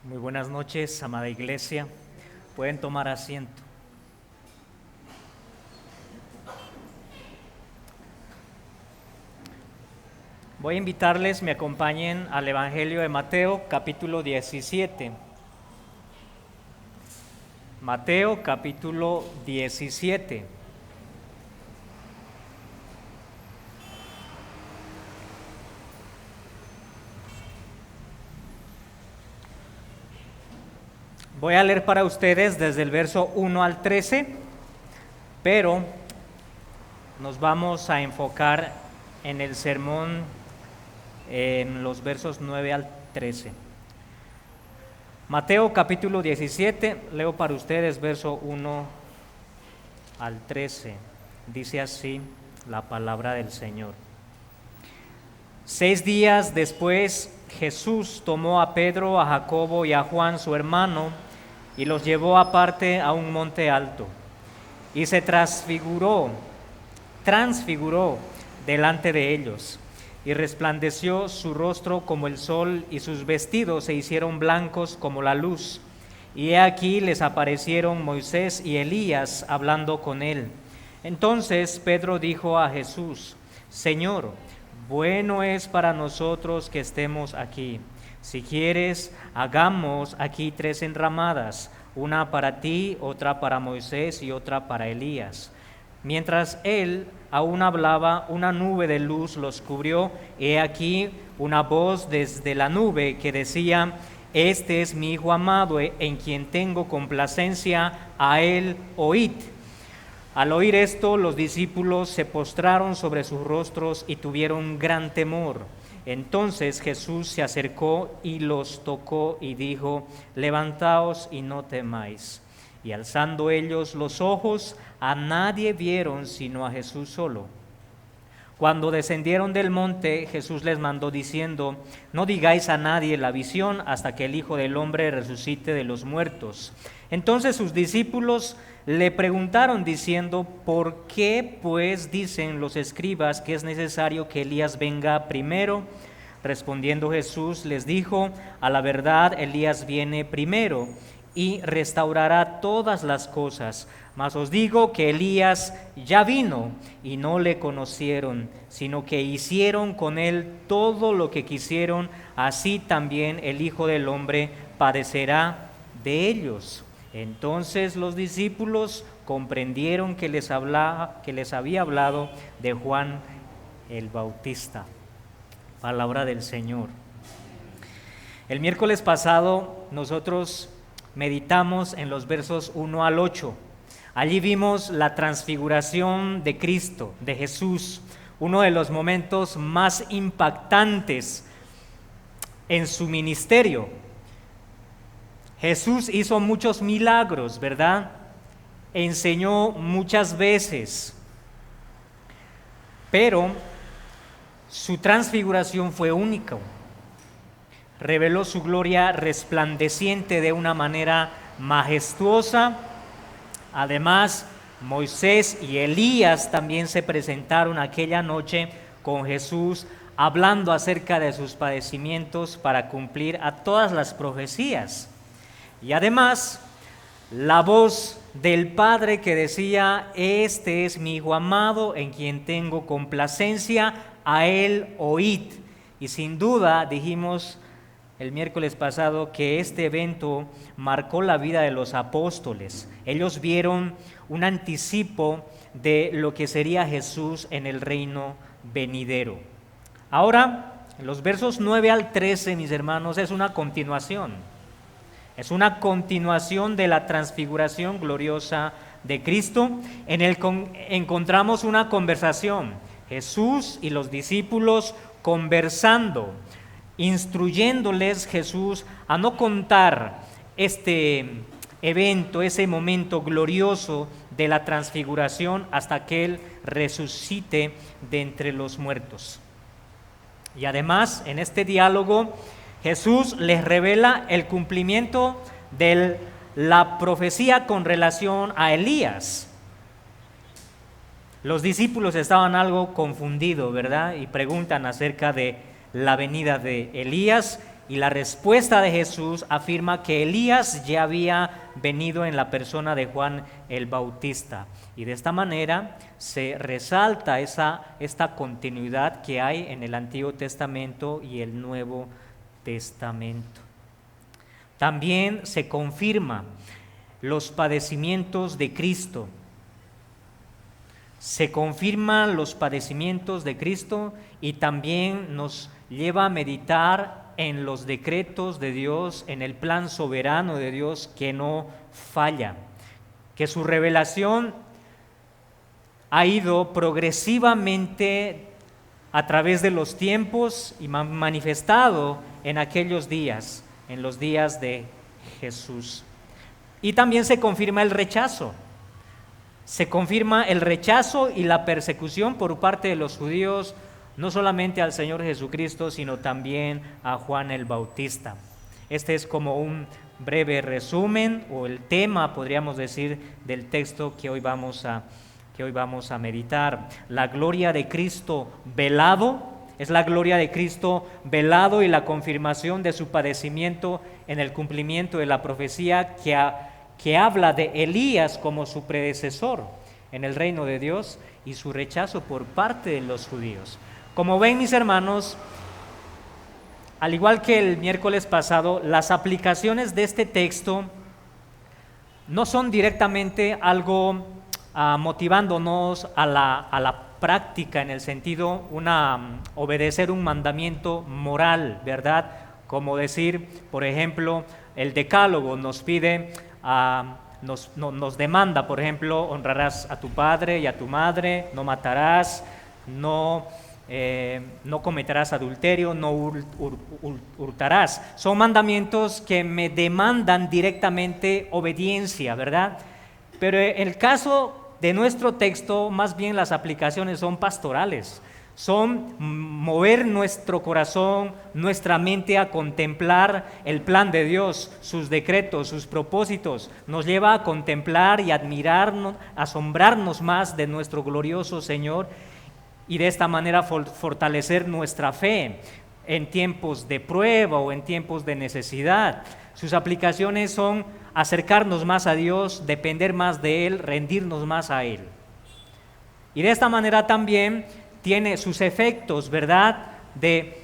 Muy buenas noches, amada iglesia. Pueden tomar asiento. Voy a invitarles, me acompañen al Evangelio de Mateo, capítulo 17. Mateo, capítulo 17. Voy a leer para ustedes desde el verso 1 al 13, pero nos vamos a enfocar en el sermón en los versos 9 al 13. Mateo capítulo 17, leo para ustedes verso 1 al 13. Dice así la palabra del Señor. 6 días después, Jesús tomó a Pedro, a Jacobo y a Juan su hermano y los llevó aparte a un monte alto y se transfiguró delante de ellos, y resplandeció su rostro como el sol, y sus vestidos se hicieron blancos como la luz. Y he aquí les aparecieron Moisés y Elías hablando con él. Entonces Pedro dijo a Jesús: Señor, bueno es para nosotros que estemos aquí. Si quieres, hagamos aquí 3 enramadas, una para ti, otra para Moisés y otra para Elías. Mientras él aún hablaba, una nube de luz los cubrió, y he aquí una voz desde la nube que decía: Este es mi Hijo amado, en quien tengo complacencia, a él oíd. Al oír esto, los discípulos se postraron sobre sus rostros y tuvieron gran temor. Entonces Jesús se acercó y los tocó y dijo: Levantaos y no temáis. Y alzando ellos los ojos, a nadie vieron sino a Jesús solo. Cuando descendieron del monte, Jesús les mandó diciendo: No digáis a nadie la visión hasta que el Hijo del Hombre resucite de los muertos. Entonces sus discípulos le preguntaron diciendo: ¿Por qué pues dicen los escribas que es necesario que Elías venga primero? Respondiendo Jesús les dijo: A la verdad, Elías viene primero y restaurará todas las cosas. Mas os digo que Elías ya vino y no le conocieron, sino que hicieron con él todo lo que quisieron. Así también el Hijo del Hombre padecerá de ellos. Entonces los discípulos comprendieron que les había hablado de Juan el Bautista. Palabra del Señor. El miércoles pasado nosotros meditamos en los versos 1 al 8. Allí vimos la transfiguración de Cristo, de Jesús, uno de los momentos más impactantes en su ministerio. Jesús hizo muchos milagros, ¿verdad? Enseñó muchas veces, pero su transfiguración fue única. Reveló su gloria resplandeciente de una manera majestuosa. Además, Moisés y Elías también se presentaron aquella noche con Jesús, hablando acerca de sus padecimientos para cumplir a todas las profecías. Y además, la voz del Padre que decía: Este es mi Hijo amado, en quien tengo complacencia, a él oíd. Y sin duda dijimos el miércoles pasado que este evento marcó la vida de los apóstoles. Ellos vieron un anticipo de lo que sería Jesús en el reino venidero. Ahora, en los versos 9 al 13, mis hermanos, es una continuación. Es una continuación de la transfiguración gloriosa de Cristo. En el encontramos una conversación. Jesús y los discípulos conversando, instruyéndoles Jesús a no contar este evento, ese momento glorioso de la transfiguración hasta que Él resucite de entre los muertos. Y además, en este diálogo, Jesús les revela el cumplimiento de la profecía con relación a Elías. Los discípulos estaban algo confundidos, ¿verdad? Y preguntan acerca de la venida de Elías, y la respuesta de Jesús afirma que Elías ya había venido en la persona de Juan el Bautista. Y de esta manera se resalta esta continuidad que hay en el Antiguo Testamento y el Nuevo Testamento. También se confirma los padecimientos de Cristo. Se confirman los padecimientos de Cristo y también nos lleva a meditar en los decretos de Dios, en el plan soberano de Dios que no falla, que su revelación ha ido progresivamente a través de los tiempos y manifestado en aquellos días, en los días de Jesús. Y también se confirma el rechazo. Se confirma el rechazo y la persecución por parte de los judíos, no solamente al Señor Jesucristo, sino también a Juan el Bautista. Este es como un breve resumen o el tema, podríamos decir, del texto que hoy vamos a meditar. La gloria de Cristo velado, es la gloria de Cristo velado y la confirmación de su padecimiento en el cumplimiento de la profecía que habla de Elías como su predecesor en el reino de Dios y su rechazo por parte de los judíos. Como ven, mis hermanos, al igual que el miércoles pasado, las aplicaciones de este texto no son directamente algo motivándonos a la práctica en el sentido obedecer un mandamiento moral, ¿verdad? Como decir, por ejemplo, el Decálogo nos pide, nos demanda, por ejemplo, honrarás a tu padre y a tu madre, no matarás, no cometerás adulterio, no hurtarás. Son mandamientos que me demandan directamente obediencia, ¿verdad? Pero en el caso de nuestro texto, más bien las aplicaciones son pastorales, son mover nuestro corazón, nuestra mente a contemplar el plan de Dios, sus decretos, sus propósitos. Nos lleva a contemplar y admirarnos, asombrarnos más de nuestro glorioso Señor y de esta manera fortalecer nuestra fe en tiempos de prueba o en tiempos de necesidad. Sus aplicaciones son acercarnos más a Dios, depender más de Él, rendirnos más a Él. Y de esta manera también tiene sus efectos, ¿verdad?, de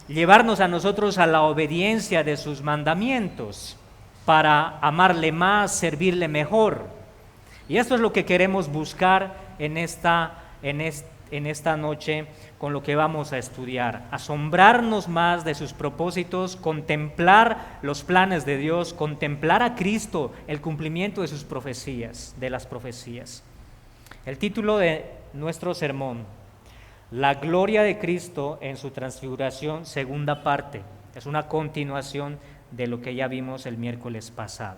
llevarnos a nosotros a la obediencia de sus mandamientos para amarle más, servirle mejor. Y esto es lo que queremos buscar en esta noche con lo que vamos a estudiar. Asombrarnos más de sus propósitos, contemplar los planes de Dios, contemplar a Cristo, el cumplimiento de sus profecías, de las profecías. El título de nuestro sermón: La gloria de Cristo en su transfiguración, segunda parte. Es una continuación de lo que ya vimos el miércoles pasado.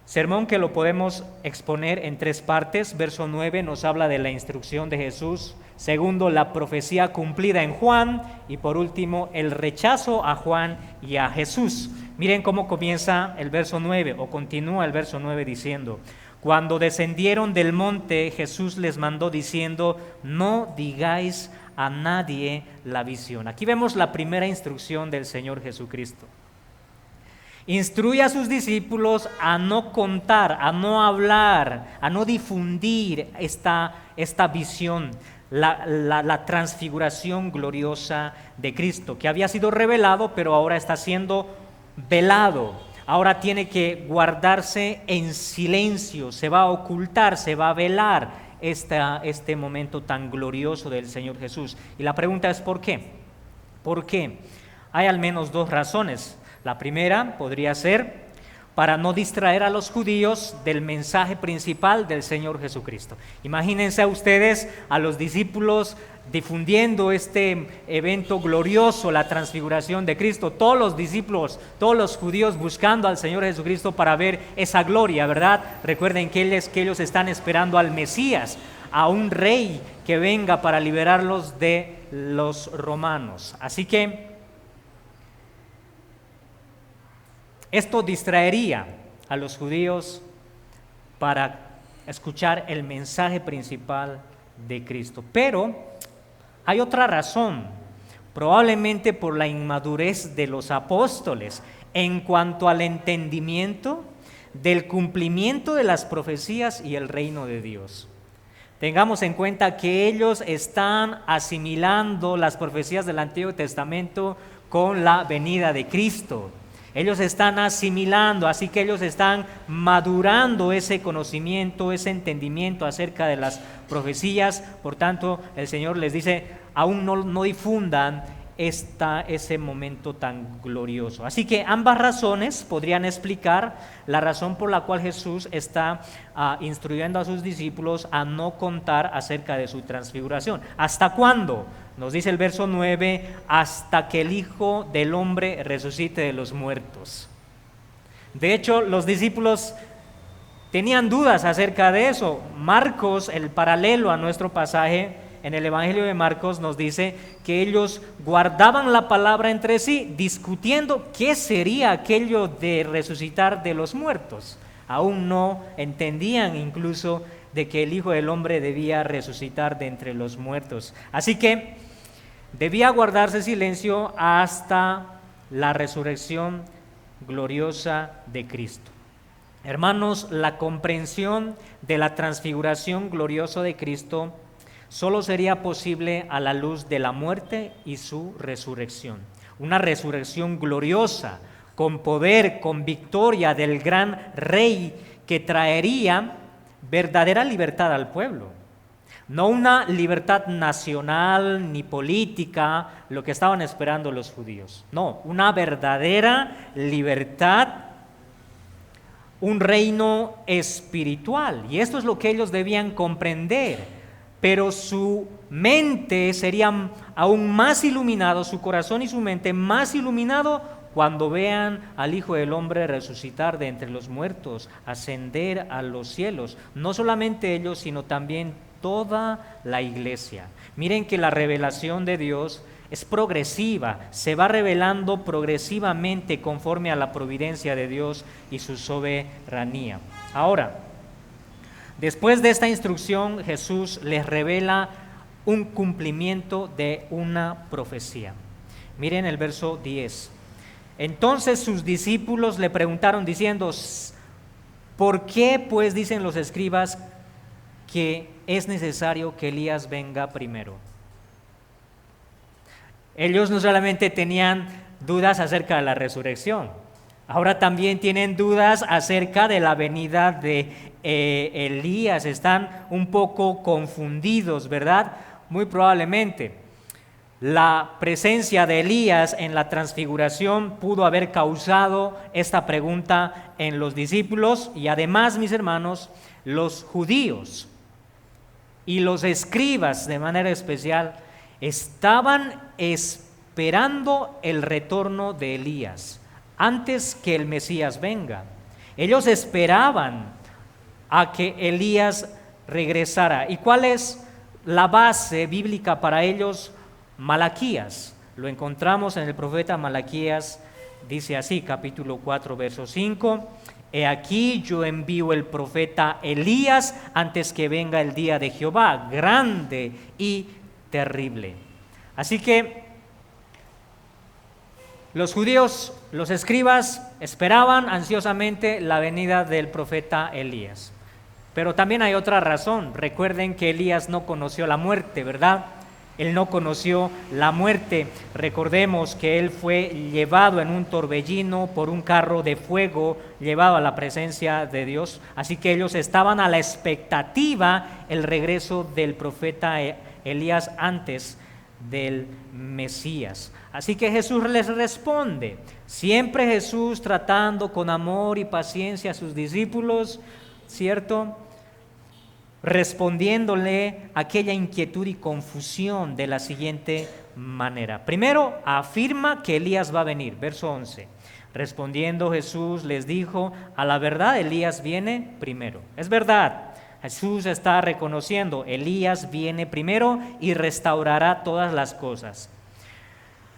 Sermón que lo podemos exponer en tres partes. Verso 9 nos habla de la instrucción de Jesús. Segundo, la profecía cumplida en Juan. Y por último, el rechazo a Juan y a Jesús. Miren cómo comienza el verso 9 o continúa el verso 9 diciendo: Cuando descendieron del monte, Jesús les mandó diciendo: no digáis a nadie la visión. Aquí vemos la primera instrucción del Señor Jesucristo. Instruye a sus discípulos a no contar, a no hablar, a no difundir esta visión, la transfiguración gloriosa de Cristo, que había sido revelado, pero ahora está siendo velado. Ahora tiene que guardarse en silencio, se va a ocultar, se va a velar este momento tan glorioso del Señor Jesús. Y la pregunta es ¿por qué? ¿Por qué? Hay al menos dos razones. La primera podría ser para no distraer a los judíos del mensaje principal del Señor Jesucristo. Imagínense a ustedes, a los discípulos difundiendo este evento glorioso, la transfiguración de Cristo, todos los discípulos, todos los judíos buscando al Señor Jesucristo para ver esa gloria, ¿verdad? Recuerden que ellos están esperando al Mesías, a un rey que venga para liberarlos de los romanos. Así que esto distraería a los judíos para escuchar el mensaje principal de Cristo. Pero hay otra razón probablemente por la inmadurez de los apóstoles en cuanto al entendimiento del cumplimiento de las profecías y el reino de Dios. Tengamos en cuenta que ellos están asimilando las profecías del Antiguo Testamento con la venida de Cristo. Ellos están asimilando, así que ellos están madurando ese conocimiento, ese entendimiento acerca de las profecías. Por tanto, el Señor les dice, aún no difundan ese momento tan glorioso. Así que ambas razones podrían explicar la razón por la cual Jesús está instruyendo a sus discípulos a no contar acerca de su transfiguración. ¿Hasta cuándo? Nos dice el verso 9, hasta que el Hijo del Hombre resucite de los muertos. De hecho, los discípulos tenían dudas acerca de eso. Marcos, el paralelo a nuestro pasaje, en el Evangelio de Marcos nos dice que ellos guardaban la palabra entre sí, discutiendo qué sería aquello de resucitar de los muertos. Aún no entendían incluso de que el Hijo del Hombre debía resucitar de entre los muertos. Así que debía guardarse silencio hasta la resurrección gloriosa de Cristo. Hermanos, la comprensión de la transfiguración gloriosa de Cristo solo sería posible a la luz de la muerte y su resurrección. Una resurrección gloriosa, con poder, con victoria del gran Rey que traería verdadera libertad al pueblo. No una libertad nacional ni política, lo que estaban esperando los judíos. No, una verdadera libertad, un reino espiritual. Y esto es lo que ellos debían comprender. Pero su mente sería aún más iluminado, su corazón y su mente más iluminado cuando vean al Hijo del Hombre resucitar de entre los muertos, ascender a los cielos. No solamente ellos, sino también toda la iglesia. Miren que la revelación de Dios es progresiva, se va revelando progresivamente conforme a la providencia de Dios y su soberanía. Ahora, después de esta instrucción, Jesús les revela un cumplimiento de una profecía. Miren el verso 10. Entonces sus discípulos le preguntaron diciendo, ¿por qué pues dicen los escribas que es necesario que Elías venga primero? Ellos no solamente tenían dudas acerca de la resurrección, ahora también tienen dudas acerca de la venida de Elías. Están un poco confundidos, ¿verdad? Muy probablemente. La presencia de Elías en la transfiguración pudo haber causado esta pregunta en los discípulos y además, mis hermanos, los judíos y los escribas de manera especial estaban esperando el retorno de Elías antes que el Mesías venga. Ellos esperaban a que Elías regresara. ¿Y cuál es la base bíblica para ellos? Malaquías. Lo encontramos en el profeta Malaquías, dice así, capítulo 4, verso 5. He aquí yo envío el profeta Elías antes que venga el día de Jehová, grande y terrible. Así que los judíos, los escribas, esperaban ansiosamente la venida del profeta Elías. Pero también hay otra razón. Recuerden que Elías no conoció la muerte, ¿verdad? Él no conoció la muerte. Recordemos que él fue llevado en un torbellino por un carro de fuego, llevado a la presencia de Dios. Así que ellos estaban a la expectativa el regreso del profeta Elías antes del Mesías. Así que Jesús les responde, siempre Jesús tratando con amor y paciencia a sus discípulos, ¿cierto? Respondiéndole aquella inquietud y confusión de la siguiente manera. Primero, afirma que Elías va a venir, verso 11. Respondiendo Jesús les dijo, a la verdad Elías viene primero. Es verdad, Jesús está reconociendo, Elías viene primero y restaurará todas las cosas.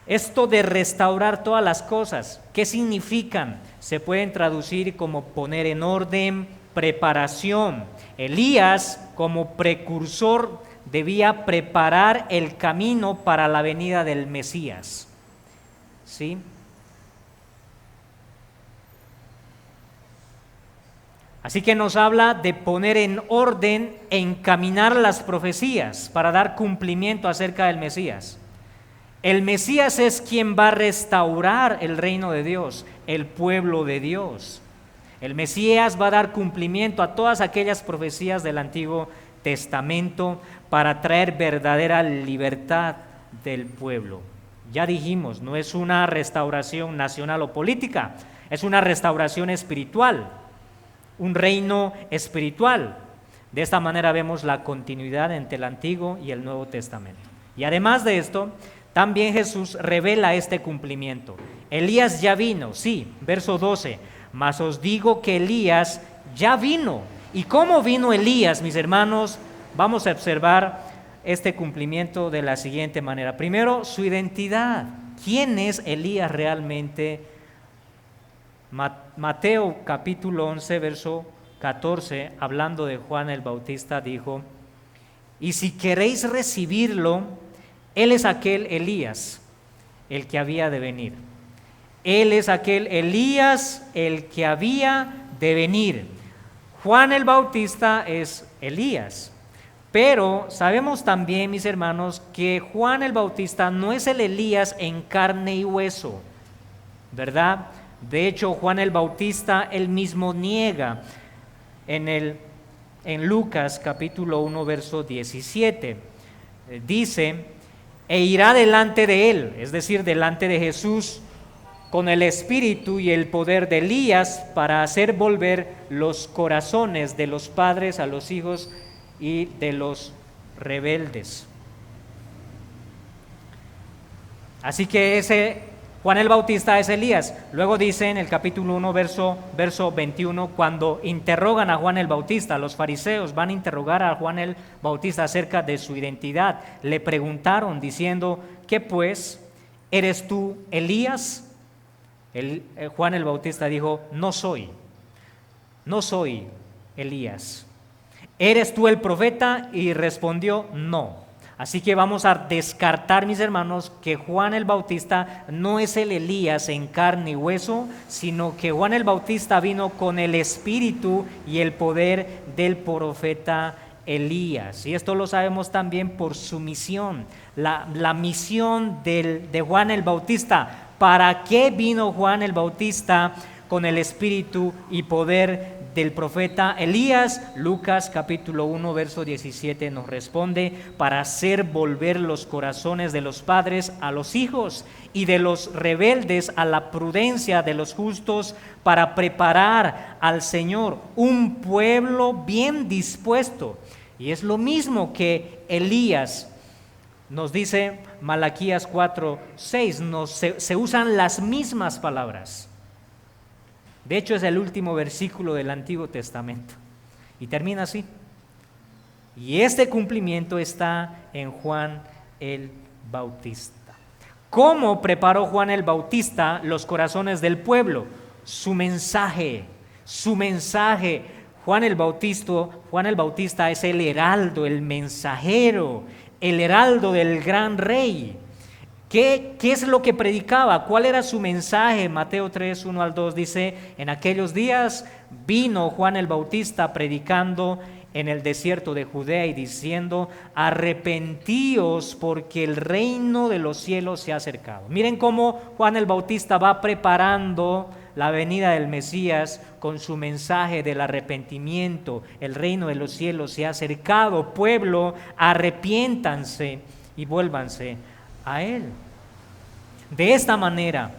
Esto de restaurar todas las cosas, ¿qué significan? Se pueden traducir como poner en orden, preparación. Elías, como precursor debía preparar el camino para la venida del Mesías. ¿Sí? Así que nos habla de poner en orden, encaminar las profecías para dar cumplimiento acerca del Mesías. El Mesías es quien va a restaurar el reino de Dios, el pueblo de Dios. El Mesías va a dar cumplimiento a todas aquellas profecías del Antiguo Testamento para traer verdadera libertad del pueblo. Ya dijimos, no es una restauración nacional o política, es una restauración espiritual, un reino espiritual. De esta manera vemos la continuidad entre el Antiguo y el Nuevo Testamento. Y además de esto, también Jesús revela este cumplimiento. Elías ya vino, sí, verso 12, mas os digo que Elías ya vino. ¿Y cómo vino Elías, mis hermanos? Vamos a observar este cumplimiento de la siguiente manera. Primero, su identidad. ¿Quién es Elías realmente? Mateo capítulo 11, verso 14, hablando de Juan el Bautista, dijo: y si queréis recibirlo, él es aquel Elías, el que había de venir. Él es aquel Elías, el que había de venir. Juan el Bautista es Elías. Pero sabemos también, mis hermanos, que Juan el Bautista no es el Elías en carne y hueso, ¿verdad? De hecho, Juan el Bautista él mismo niega en Lucas capítulo 1, verso 17. Dice: e irá delante de él, es decir, delante de Jesús, con el espíritu y el poder de Elías, para hacer volver los corazones de los padres a los hijos y de los rebeldes. Así que ese Juan el Bautista es Elías. Luego dice en el capítulo 1, verso 21, cuando interrogan a Juan el Bautista, los fariseos van a interrogar a Juan el Bautista acerca de su identidad. Le preguntaron diciendo: ¿qué pues? ¿Eres tú Elías? Juan el Bautista dijo: no soy Elías. ¿Eres tú el profeta? Y respondió: no. Así que vamos a descartar, mis hermanos, que Juan el Bautista no es el Elías en carne y hueso, sino que Juan el Bautista vino con el espíritu y el poder del profeta Elías. Y esto lo sabemos también por su misión, la misión de Juan el Bautista. ¿Para qué vino Juan el Bautista con el espíritu y poder del profeta Elías? Lucas capítulo 1, verso 17 nos responde: para hacer volver los corazones de los padres a los hijos y de los rebeldes a la prudencia de los justos, para preparar al Señor un pueblo bien dispuesto. Y es lo mismo que Elías. Nos dice Malaquías 4:6, se usan las mismas palabras. De hecho, es el último versículo del Antiguo Testamento. Y termina así: y este cumplimiento está en Juan el Bautista. ¿Cómo preparó Juan el Bautista los corazones del pueblo? Su mensaje. Juan el Bautista es el heraldo, el mensajero, el heraldo del gran rey. ¿Qué es lo que predicaba? ¿Cuál era su mensaje? Mateo 3, 1 al 2 dice: en aquellos días vino Juan el Bautista predicando en el desierto de Judea y diciendo: arrepentíos, porque el reino de los cielos se ha acercado. Miren cómo Juan el Bautista va preparando la venida del Mesías con su mensaje del arrepentimiento. El reino de los cielos se ha acercado, pueblo, arrepiéntanse y vuélvanse a él. De esta manera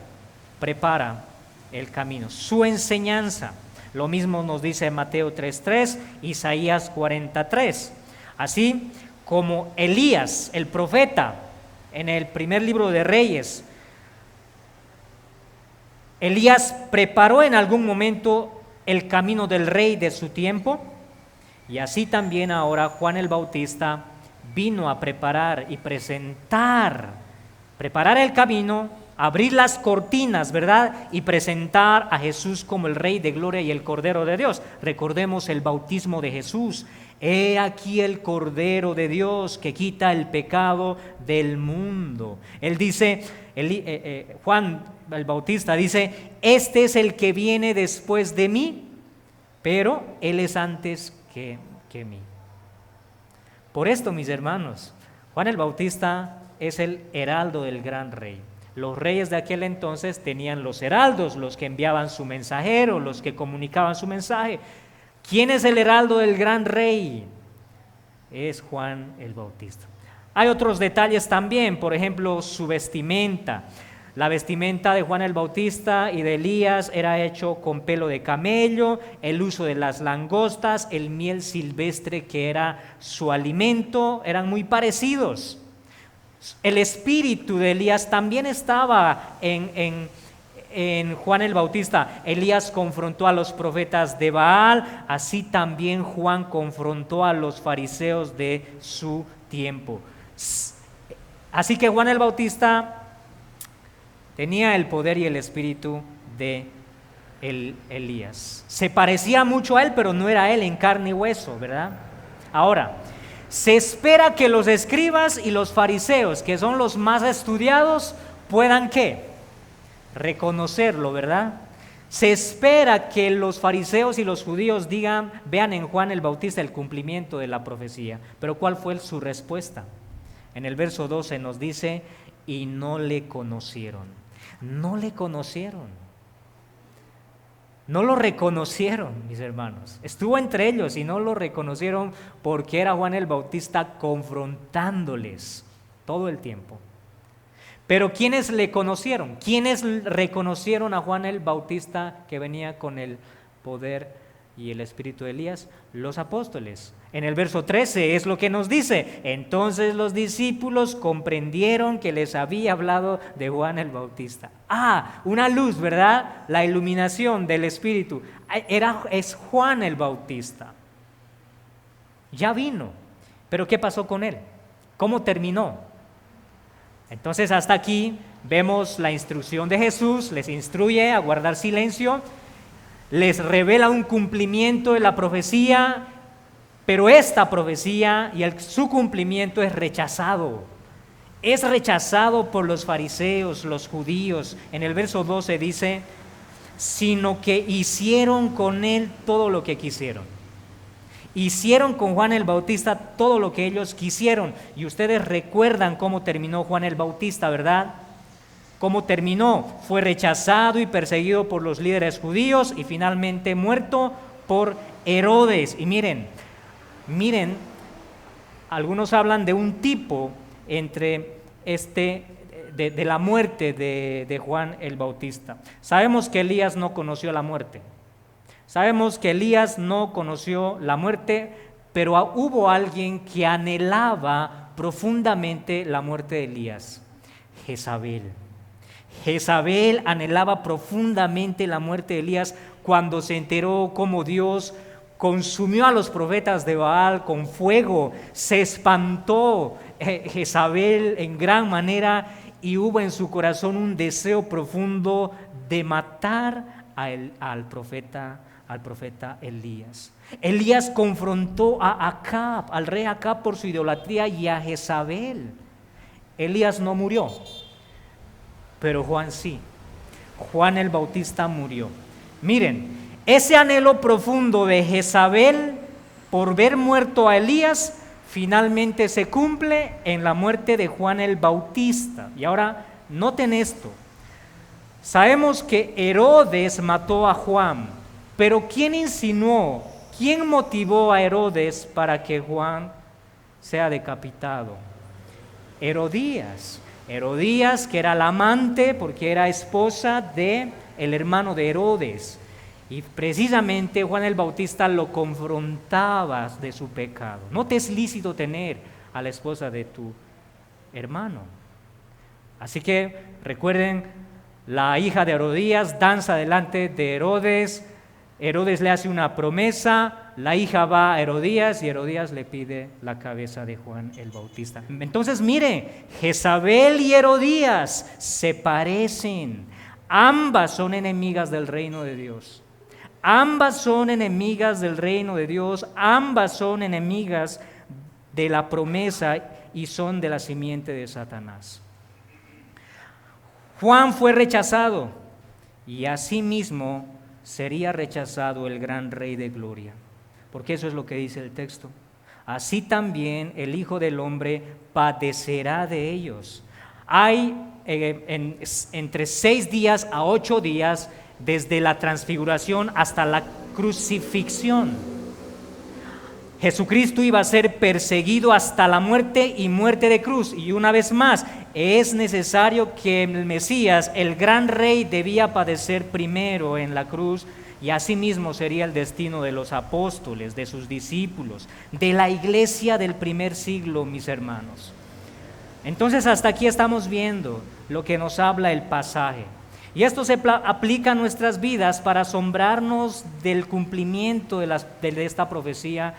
prepara el camino, su enseñanza. Lo mismo nos dice Mateo 3:3, Isaías 43. Así como Elías, el profeta, en el primer libro de Reyes, Elías preparó en algún momento el camino del rey de su tiempo, y así también ahora Juan el Bautista vino a preparar y preparar el camino, abrir las cortinas, ¿verdad? Y presentar a Jesús como el Rey de Gloria y el Cordero de Dios. Recordemos el bautismo de Jesús. He aquí el Cordero de Dios que quita el pecado del mundo. Él dice, Juan el Bautista dice, este es el que viene después de mí, pero él es antes que mí. Por esto, mis hermanos, Juan el Bautista es el heraldo del gran rey. Los reyes de aquel entonces tenían los heraldos, los que enviaban su mensajero, los que comunicaban su mensaje. ¿Quién es el heraldo del gran rey? Es Juan el Bautista. Hay otros detalles también, por ejemplo, su vestimenta. La vestimenta de Juan el Bautista y de Elías era hecho con pelo de camello, el uso de las langostas, el miel silvestre que era su alimento, eran muy parecidos. El espíritu de Elías también estaba en Juan el Bautista. Elías confrontó a los profetas de Baal, así también Juan confrontó a los fariseos de su tiempo. Así que Juan el Bautista tenía el poder y el espíritu de Elías. Se parecía mucho a él, pero no era él en carne y hueso, ¿verdad? Ahora, se espera que los escribas y los fariseos, que son los más estudiados, puedan ¿qué? Reconocerlo, ¿verdad? Se espera que los fariseos y los judíos vean en Juan el Bautista el cumplimiento de la profecía. Pero ¿cuál fue su respuesta? En el verso 12 nos dice, y no le conocieron. No le conocieron. No lo reconocieron, mis hermanos. Estuvo entre ellos y no lo reconocieron porque era Juan el Bautista confrontándoles todo el tiempo. Pero ¿quiénes le conocieron? ¿Quiénes reconocieron a Juan el Bautista que venía con el poder y el espíritu de Elías? Los apóstoles. En el verso 13 es lo que nos dice. Entonces los discípulos comprendieron que les había hablado de Juan el Bautista. Una luz, ¿verdad? La iluminación del espíritu. Es Juan el Bautista. Ya vino. Pero ¿qué pasó con él? ¿Cómo terminó? Entonces hasta aquí vemos la instrucción de Jesús, les instruye a guardar silencio, les revela un cumplimiento de la profecía, pero esta profecía y su cumplimiento es rechazado. Es rechazado por los fariseos, los judíos. En el verso 12 dice, sino que hicieron con él todo lo que quisieron. Hicieron con Juan el Bautista todo lo que ellos quisieron. Y ustedes recuerdan cómo terminó Juan el Bautista, ¿verdad? ¿Cómo terminó? Fue rechazado y perseguido por los líderes judíos y finalmente muerto por Herodes. Y miren, algunos hablan de un tipo entre de la muerte de Juan el Bautista. Sabemos que Elías no conoció la muerte. Sabemos que Elías no conoció la muerte, pero hubo alguien que anhelaba profundamente la muerte de Elías, Jezabel. Jezabel anhelaba profundamente la muerte de Elías cuando se enteró cómo Dios consumió a los profetas de Baal con fuego. Se espantó Jezabel en gran manera y hubo en su corazón un deseo profundo de matar al profeta Elías. Elías confrontó a Acab, al rey Acab, por su idolatría y a Jezabel. Elías no murió, pero Juan sí. Juan el Bautista murió. Miren, ese anhelo profundo de Jezabel por ver muerto a Elías finalmente se cumple en la muerte de Juan el Bautista. Y ahora noten esto. Sabemos que Herodes mató a Juan. Pero ¿quién insinuó, quién motivó a Herodes para que Juan sea decapitado? Herodías. Herodías, que era la amante porque era esposa del hermano de Herodes. Y precisamente Juan el Bautista lo confrontaba de su pecado. No te es lícito tener a la esposa de tu hermano. Así que recuerden, la hija de Herodías danza delante de Herodes. Herodes le hace una promesa, la hija va a Herodías y Herodías le pide la cabeza de Juan el Bautista. Entonces mire, Jezabel y Herodías se parecen, ambas son enemigas del reino de Dios, Ambas son enemigas del reino de Dios, ambas son enemigas de la promesa y son de la simiente de Satanás. Juan fue rechazado y asimismo sería rechazado el gran Rey de Gloria, porque eso es lo que dice el texto. Así también el Hijo del Hombre padecerá de ellos. Hay entre 6 días a 8 días desde la transfiguración hasta la crucifixión. Jesucristo iba a ser perseguido hasta la muerte y muerte de cruz. Y una vez más, es necesario que el Mesías, el gran Rey, debía padecer primero en la cruz, y asimismo sería el destino de los apóstoles, de sus discípulos, de la iglesia del primer siglo, mis hermanos. Entonces hasta aquí estamos viendo lo que nos habla el pasaje. Y esto se aplica a nuestras vidas para asombrarnos del cumplimiento de esta profecía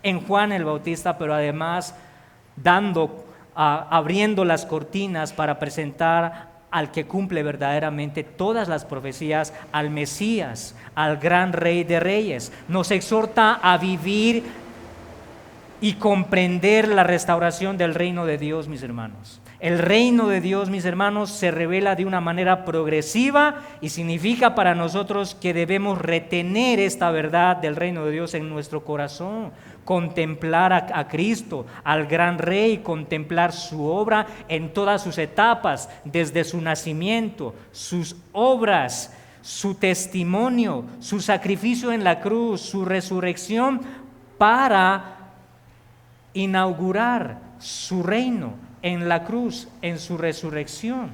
en Juan el Bautista, pero además abriendo las cortinas para presentar al que cumple verdaderamente todas las profecías, al Mesías, al gran Rey de Reyes. Nos exhorta a vivir y comprender la restauración del reino de Dios, mis hermanos. El reino de Dios, mis hermanos, se revela de una manera progresiva y significa para nosotros que debemos retener esta verdad del reino de Dios en nuestro corazón, contemplar a Cristo, al gran Rey, contemplar su obra en todas sus etapas, desde su nacimiento, sus obras, su testimonio, su sacrificio en la cruz, su resurrección, para inaugurar su reino en la cruz, en su resurrección.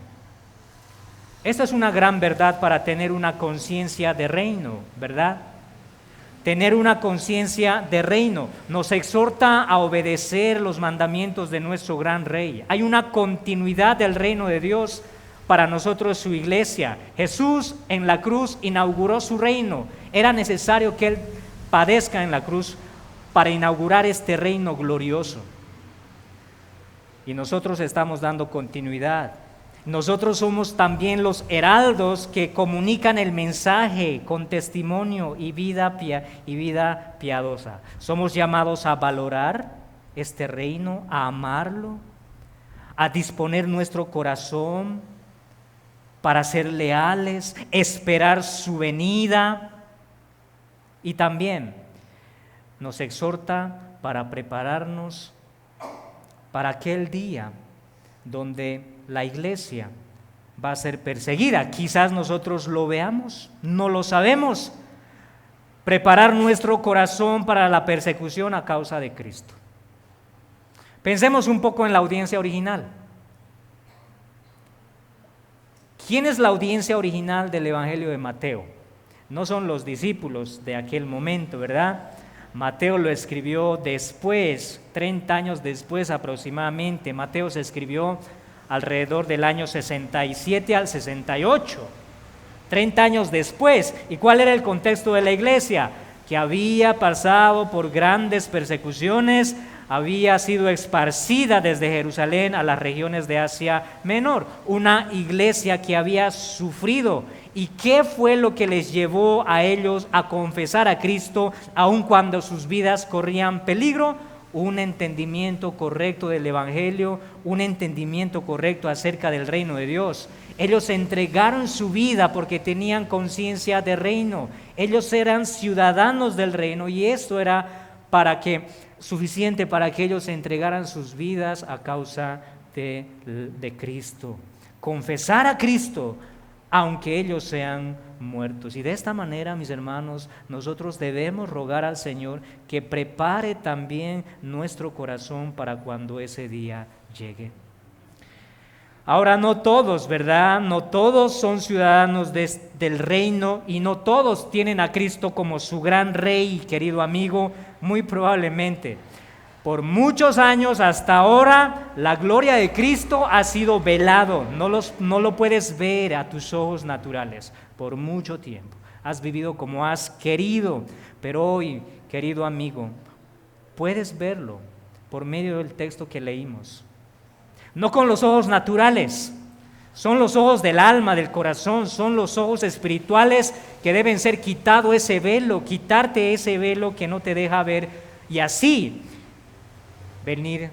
Esta es una gran verdad para tener una conciencia de reino, ¿verdad? Tener una conciencia de reino nos exhorta a obedecer los mandamientos de nuestro gran Rey. Hay una continuidad del reino de Dios para nosotros, su iglesia. Jesús en la cruz inauguró su reino. Era necesario que Él padezca en la cruz para inaugurar este reino glorioso. Y nosotros estamos dando continuidad. Nosotros somos también los heraldos que comunican el mensaje con testimonio y vida piadosa. Somos llamados a valorar este reino, a amarlo, a disponer nuestro corazón para ser leales, esperar su venida, y también nos exhorta para prepararnos para aquel día donde la iglesia va a ser perseguida. Quizás nosotros lo veamos, no lo sabemos. Preparar nuestro corazón para la persecución a causa de Cristo. Pensemos un poco en la audiencia original. ¿Quién es la audiencia original del Evangelio de Mateo? No son los discípulos de aquel momento, ¿verdad? Mateo lo escribió después, 30 años después aproximadamente. Mateo se escribió alrededor del año 67 al 68, 30 años después. ¿Y cuál era el contexto de la iglesia? Que había pasado por grandes persecuciones, había sido esparcida desde Jerusalén a las regiones de Asia Menor, una iglesia que había sufrido. ¿Y qué fue lo que les llevó a ellos a confesar a Cristo aun cuando sus vidas corrían peligro? Un entendimiento correcto del Evangelio, un entendimiento correcto acerca del reino de Dios. Ellos entregaron su vida porque tenían conciencia de reino. Ellos eran ciudadanos del reino, y esto era suficiente para que ellos entregaran sus vidas a causa de Cristo. Confesar a Cristo aunque ellos sean muertos. Y de esta manera, mis hermanos, nosotros debemos rogar al Señor que prepare también nuestro corazón para cuando ese día llegue. Ahora, no todos, ¿verdad? No todos son ciudadanos del reino, y no todos tienen a Cristo como su gran Rey, querido amigo. Muy probablemente por muchos años hasta ahora la gloria de Cristo ha sido velado, no lo puedes ver a tus ojos naturales. Por mucho tiempo has vivido como has querido, pero hoy, querido amigo, puedes verlo por medio del texto que leímos. No con los ojos naturales, Son los ojos del alma, del corazón, son los ojos espirituales que deben ser quitado ese velo, quitarte ese velo que no te deja ver y así venir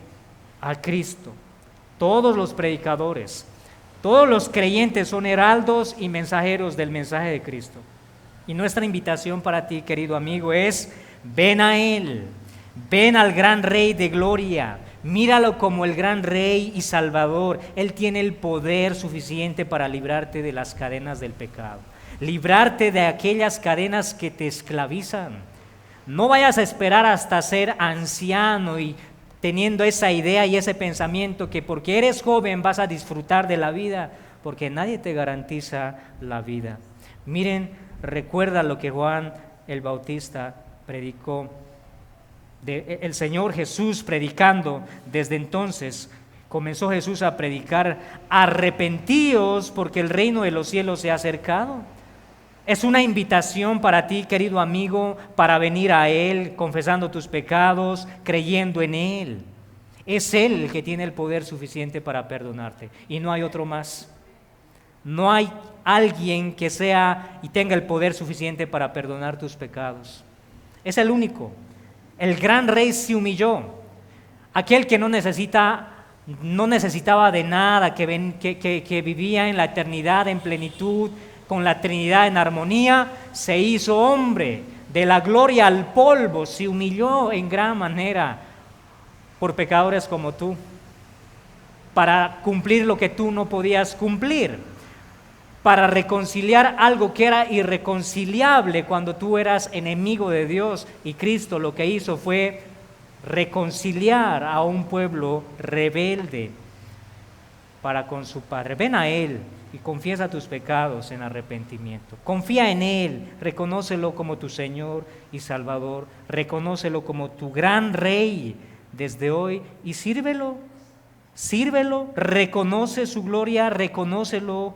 a Cristo. Todos los predicadores, todos los creyentes son heraldos y mensajeros del mensaje de Cristo. Y nuestra invitación para ti, querido amigo, es: ven a Él, ven al gran Rey de gloria, míralo como el gran Rey y Salvador. Él tiene el poder suficiente para librarte de las cadenas del pecado, librarte de aquellas cadenas que te esclavizan. No vayas a esperar hasta ser anciano y teniendo esa idea y ese pensamiento que porque eres joven vas a disfrutar de la vida, porque nadie te garantiza la vida. Miren, recuerda lo que Juan el Bautista predicó, el Señor Jesús predicando. Desde entonces comenzó Jesús a predicar: arrepentíos porque el reino de los cielos se ha acercado. Es una invitación para ti, querido amigo, para venir a Él confesando tus pecados, creyendo en Él. Es Él el que tiene el poder suficiente para perdonarte y no hay otro más. No hay alguien que sea y tenga el poder suficiente para perdonar tus pecados. Es el único. El gran Rey se humilló. Aquel que no necesitaba de nada, que vivía en la eternidad en plenitud, con la Trinidad en armonía, se hizo hombre, de la gloria al polvo, se humilló en gran manera por pecadores como tú, para cumplir lo que tú no podías cumplir, para reconciliar algo que era irreconciliable cuando tú eras enemigo de Dios, y Cristo lo que hizo fue reconciliar a un pueblo rebelde para con su Padre. Ven a Él y confiesa tus pecados en arrepentimiento. Confía en Él, reconócelo como tu Señor y Salvador, reconócelo como tu gran Rey desde hoy y sírvelo, reconoce su gloria, reconócelo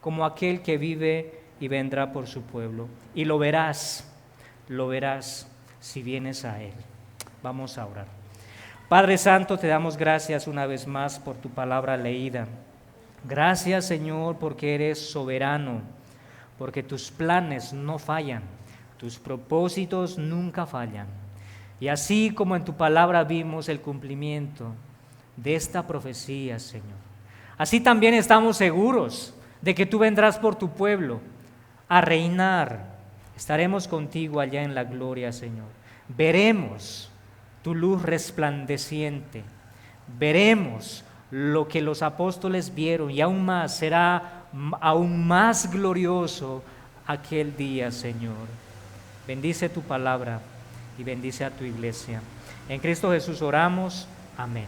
como aquel que vive y vendrá por su pueblo. Y lo verás si vienes a Él. Vamos a orar. Padre Santo, te damos gracias una vez más por tu palabra leída. Gracias, Señor, porque eres soberano, porque tus planes no fallan, tus propósitos nunca fallan. Y así como en tu palabra vimos el cumplimiento de esta profecía, Señor, así también estamos seguros de que tú vendrás por tu pueblo a reinar. Estaremos contigo allá en la gloria, Señor. Veremos tu luz resplandeciente, veremos lo que los apóstoles vieron y aún más, será aún más glorioso aquel día, Señor. Bendice tu palabra y bendice a tu iglesia. En Cristo Jesús oramos. Amén.